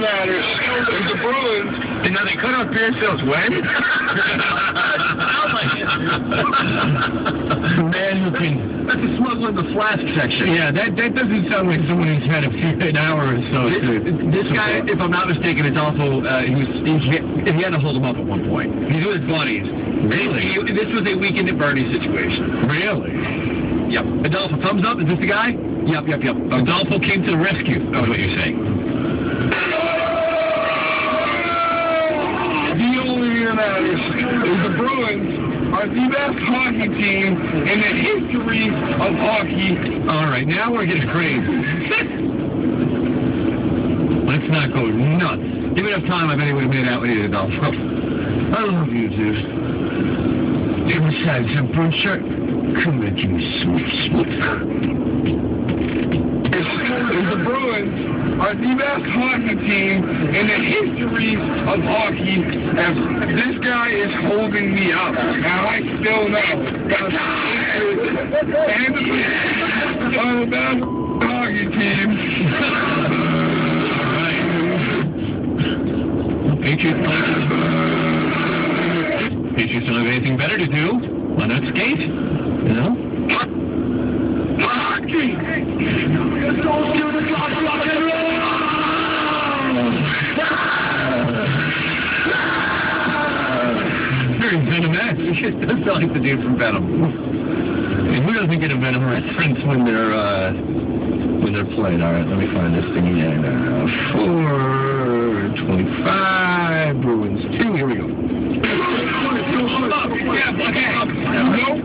matters is the Bruins. And now they cut off beer sales when? Man who can... That's a smuggler in the flask section. Yeah, that doesn't sound like someone who's had an hour or so. This guy, if I'm not mistaken, is also, he had to hold him up at one point. He's with his buddies. Really? This was a weekend at Bernie's situation. Really? Yep. Adolfo, thumbs up? Is this the guy? Yep. Adolfo came to the rescue. That's what you're saying. The only thing that matters is the Bruins are the best hockey team in the history of hockey. All right, now we're getting crazy. Let's not go nuts. Give me enough time, I bet he would have made out with you, Adolfo. I love you, dude. You ever had some Bruins shirt? Come here, give me sweet. The Bruins are the best hockey team in the history of hockey. And this guy is holding me up. Now I still know. And the best hockey team. Patriots don't have anything better to do. Why not skate? You know? Hockey! Very venomous. He just does sound like the dude from Venom. And who doesn't get a Venom reference when they're playing? All right, let me find this thing again. 4:25 Bruins 2. Here we go.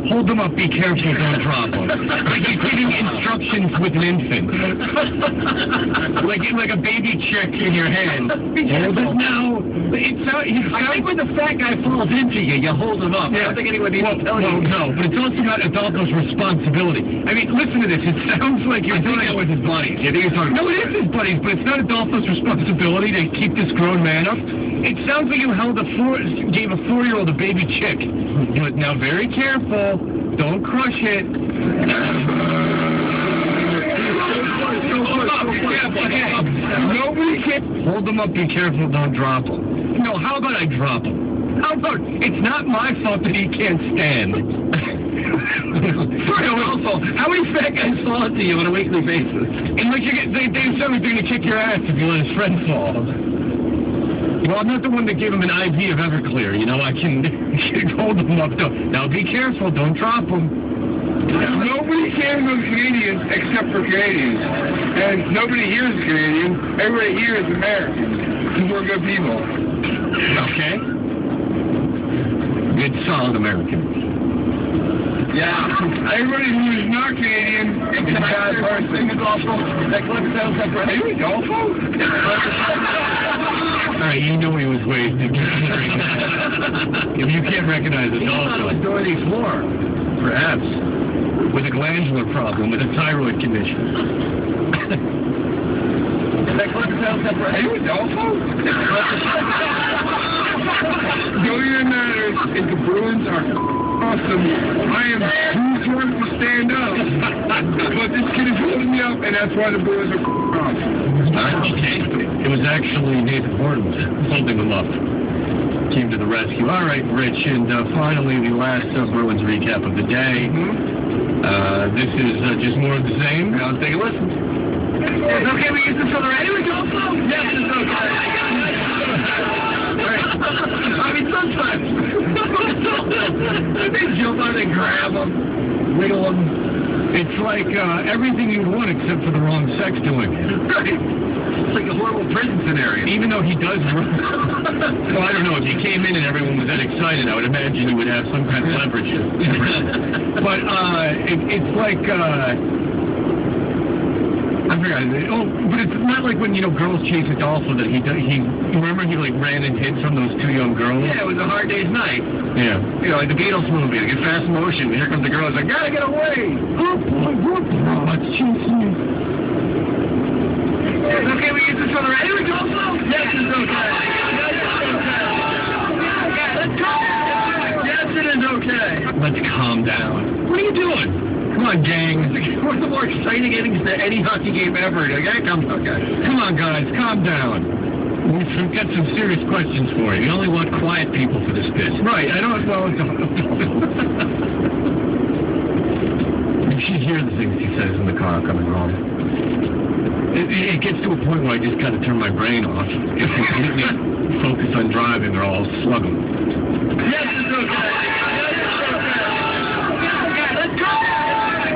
Hold them up, be careful, don't drop them. Like you're giving instructions with an infant. like a baby chick in your hand. Hold it now. I think when the fat guy falls into you, you hold him up. I don't think anyone needs to tell you. No, but it's also not Adolfo's responsibility. I mean, listen to this. It sounds like you're doing it with his buddies. No, it is his buddies, but it's not Adolfo's responsibility to keep this grown man up. It sounds like you gave a 4-year-old a baby chick. But now, very careful. Don't crush it. Nobody can hold them up. Be careful. Don't drop them. No, how about I drop them? How about it's not my fault that he can't stand. Also, how many fat guys fall to you on a weekly basis? And like they sound like they're gonna kick your ass if you let his friend fall. Well, I'm not the one that gave him an IV of Everclear. You know, I can hold them up. Now, be careful. Don't drop them. Nobody cares about Canadians except for Canadians. And nobody here is Canadian. Everybody here is American. Because we're good people. Okay. Good, solid American. Yeah. Everybody who is not Canadian is a bad person. That clip sounds like Are you Adolfo? Alright, you know he was wasted. If you can't recognize Adolfo. He's on the floor. Perhaps. With a glandular problem, with a thyroid condition. That clip sounds like Are you Adolfo? The only thing that matters is the Bruins are awesome. I am too short to stand up. But this kid is holding me up, and that's why the Bruins are awesome. Okay. It was actually Nathan Hortons holding them up. Came to the rescue. All right, Rich, and finally the last Bruins recap of the day. This is just more of the same. Now let's take a listen. It's okay, we use this for the radio. Yes, it's okay. I mean, sometimes they jump on and grab them, wiggle them. It's like everything you want except for the wrong sex doing it. Right. It's like a horrible prison scenario. Even though he does run. Well, I don't know. If he came in and everyone was that excited, I would imagine he would have some kind of leverage. But it's like... I forgot. Oh, but it's not like when, girls chase Adolfo that he remember he ran and hid from those 2 young girls? Yeah, it was a hard day's night. Yeah. Like the Beatles movie, like in fast motion. Here comes the girl, it's like, gotta get away. Oh, boy, it's chasing me. It's okay, we use this for the radio. Yes, it's okay. Let's go. Yes, it is okay. Let's calm down. What are you doing? Come on, gang. It's one of the more exciting innings to any hockey game ever. Come on, guys. Calm down. We've got some serious questions for you. We only want quiet people for this bit. Right, I don't know. You should hear the things he says in the car coming home. It gets to a point where I just got to turn my brain off and completely focus on driving or I'll slug him. Yes, it's okay. Let's go.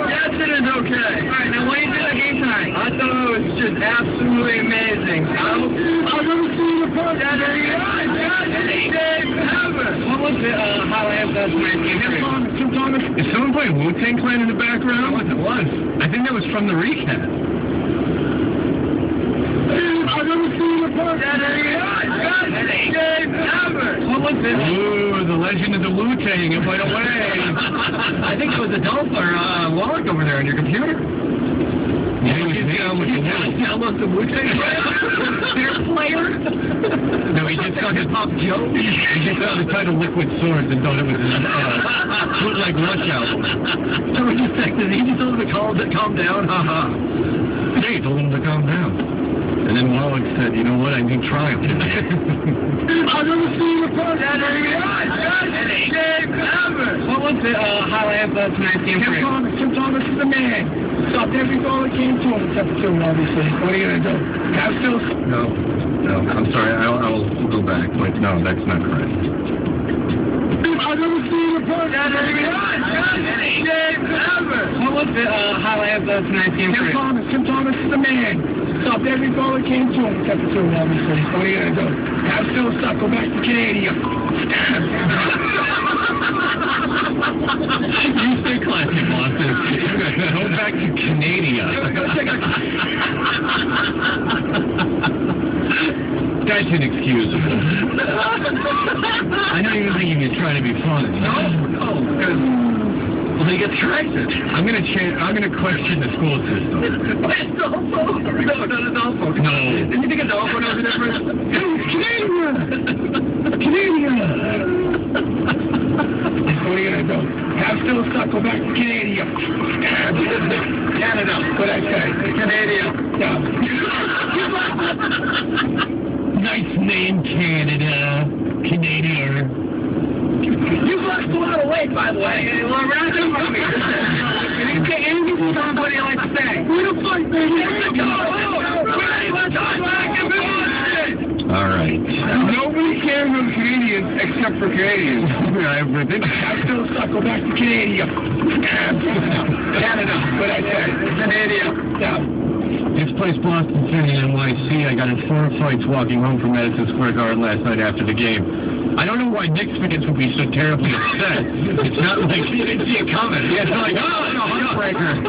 Yes, it is okay. All right, now what do you think of the game tonight? I thought it was just absolutely amazing. I've never seen a part that What was the highlight of that game? Tim Thomas? Is someone playing Wu-Tang Clan in the background? It was. I think that was from the recap. I've never seen a part that What was it? Ooh, the legend of the Wu-Tang, it went away. I think it was Adolph or Wallach over there on your computer. Yeah, he was Download the Wu-Tang player? No, he just saw his Pop Joe. He just saw the title Liquid Swords and thought it was a bootleg Rush album. So he just texted, he just told him to calm down, haha. Yeah, he told him to calm down. And then Wallach said, you know what, I need triumph today. I've never seen a part that What was the highlight of tonight's game? Tim Thomas is the man. Stopped every ball that came to him except for two, obviously. What are you going to do? Have still... No, I'm sorry, I'll go back. Wait, no, that's not correct. I've never seen a part that What was the highlight of tonight's game? Tim Thomas is the man. Stopped every ball that came to him except for two, obviously. What are you going to do? Have still stuck. Go back to Canada. You stay classy, Boston. Go back to Canada. That's inexcusable. I don't even think he was trying to be funny. No, because... Well, he gets corrected. I'm gonna question the school system. Adolfo? No, not Adolfo. No. Did you think Adolfo knows the difference? Canada! What are you gonna do? Have still stuck. Go back to Canada. Canada. What I say? Canada. Yeah. Nice name, Canada. Canadian. You've lost a lot of weight, by the way. Well, around here from me. Anything you somebody like to say? We're the fight, baby. Let's go. All right. Nobody cares about Canadians except for Canadians. I'm still stuck. Go back to Canada. Canada. What I say? Canada. Yeah. This place, Boston City, NYC. I got in 4 fights walking home from Madison Square Garden last night after the game. I don't know why Knicks fans would be so terribly upset. It's not like you didn't see it coming. Yeah, it's not like, oh, it's a heartbreaker.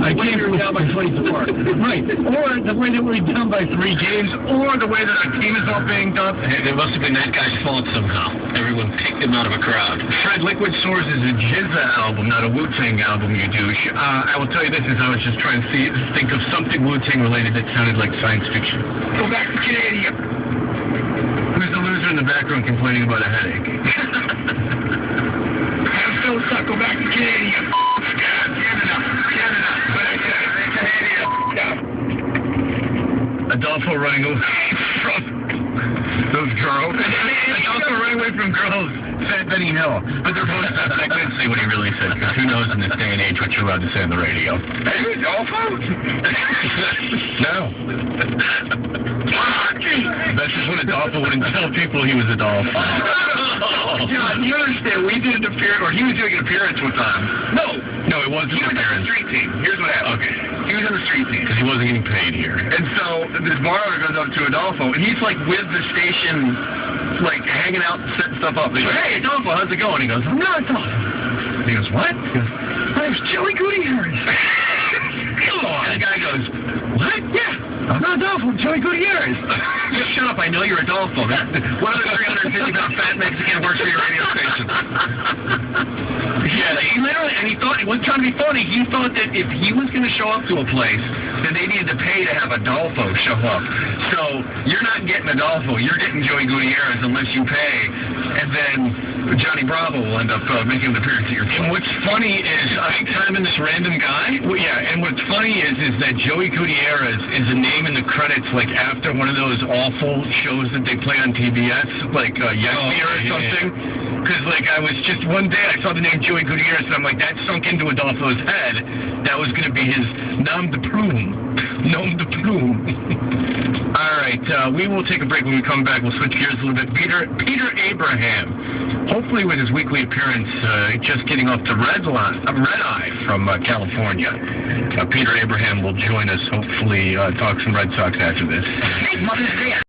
I came here down by 24. Right. Or the way that we're down by 3 games, or the way that our team is all banged up. Hey, it must have been that guy's fault somehow. Everyone picked him out of a crowd. Fred, Liquid Swords is a Jizza album, not a Wu-Tang album, you douche. I will tell you this as I was just trying to think of something Wu-Tang related that sounded like science fiction. Go back to Canada. Who's the loser in the background complaining about a headache? I'm still stuck. Go back to Canada. Canada. What I say? Canada. Yeah. Adolfo running away from those girls. Adolfo running away from girls said Benny Hill. But they're both I couldn't see what he really said, because who knows in this day and age what you're allowed to say on the radio. Hey, Adolfo? No. That's just when Adolfo wouldn't tell people he was Adolfo. John, you understand, we did an appearance, or he was doing an appearance with No, it wasn't an appearance. He was on the street team. Here's what happened. Okay. He was on the street team. Because he wasn't getting paid here. And so this bar owner goes up to Adolfo, and he's like with the station, like hanging out, setting stuff up. He's like, hey, Adolfo, how's it going? He goes, I'm not Adolfo. He goes, what? He goes, my name's Joey Gutierrez. Come on. And the guy goes, what? Yeah. I'm not Adolfo, I'm Joey Gutierrez. Just shut up, I know you're Adolfo. One of the 350-pound fat Mexican works for your radio station. Yeah, he literally, and he thought, he wasn't trying to be funny, he thought that if he was going to show up to a place, then they needed to pay to have Adolfo show up. So, you're not getting Adolfo, you're getting Joey Gutierrez unless you pay, and then Johnny Bravo will end up making an appearance at your place. And what's funny is, I'm this random guy? Well, yeah, and what's funny is that Joey Gutierrez is a name in the credits like after one of those awful shows that they play on TBS, like Yes Beer or something. Because like I was just one day I saw the name Joey Gutierrez and I'm like, that sunk into Adolfo's head. That was going to be his nom de plume. Nom de plume. All right, we will take a break. When we come back, we'll switch gears a little bit. Peter Abraham, hopefully with his weekly appearance, just getting off the red eye from California. Peter Abraham will join us, hopefully talk some Red Sox after this. Mother's Day.